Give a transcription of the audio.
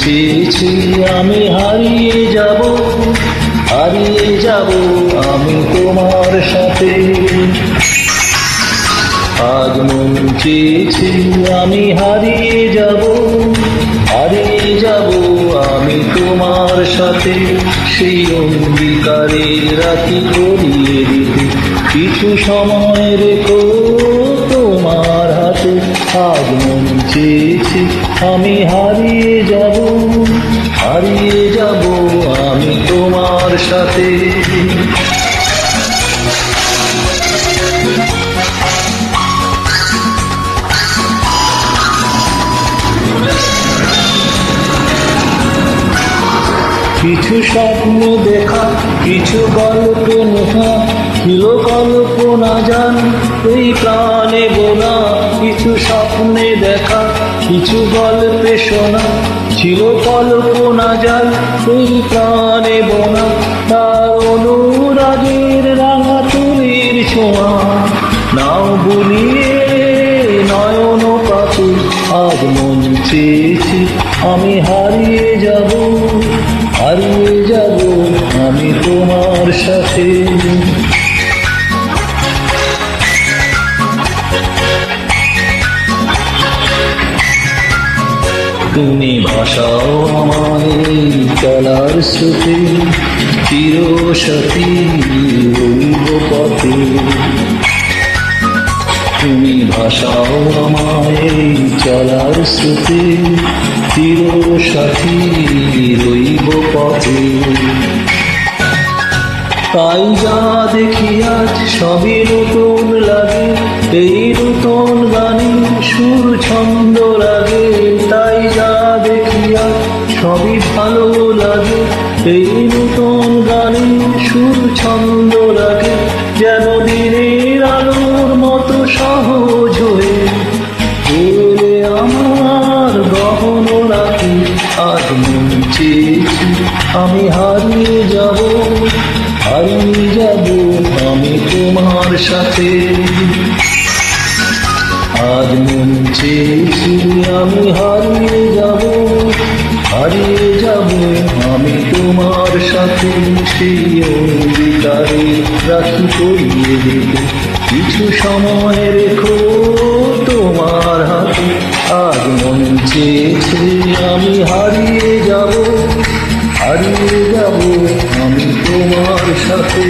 চেয়েছি আমি হারিয়ে যাব আমি তোমার সাথে। আজ মন চেয়েছি আমি হারিয়ে যাব আমি তোমার সাথে। সেই অঙ্গীকারের রাখি করিয়ে দিতে কিছু সময় রেখো তোমার হাতে। আজ মন চেয়েছি আমি হারিয়ে যাব আমি তোমার সাথে। কিছু স্বপ্ন দেখা, কিছু গল্প লেখা, ছিল কল্পনা জান এই প্রাণে বোনা। কিছু স্বপ্নে দেখা, কিছু গল্পে শোনা, ছিল কল্পনা জান এই প্রাণে বোনা। তার অনুরাগের রাঙা তুলির ছোঁয়া নাও বুলিয়ে নয়ন পাতে। আজ মন চেয়েছি আমি হারিয়ে যাব আমি তোমার সাথে। তুমি ভাসাও আমায় চলার স্রোতে, চিরসাথী রইব পথে। তুমি ভাসাও আমায় চলার স্রোতে, চিরসাথী রইব পথে। তাই যা দেখি আজ সবই নতুন লাগে, এই নতুন গানে সুর ছন্দ লাগে। তাই যা দেখি আজ সবই ভালো লাগে, এই নতুন গানে সুর ছন্দ লাগে। যেন দিনের আলোর মতো সহজ হয়ে এলে আমার গহন রাখি। আজ মন চেয়েছি আমি হারিয়ে যাব আমি তোমার সাথে। আজ মন চেয়েছি আমি হারিয়ে যাব আমি তোমার সাথে। সেই অঙ্গীকারে রাখি করিয়ে দেবে কিছু সময় রেখো তোমার হাতে। আজ মন চেয়েছে আমি হারিয়ে যাব আমি তোমার সাথে।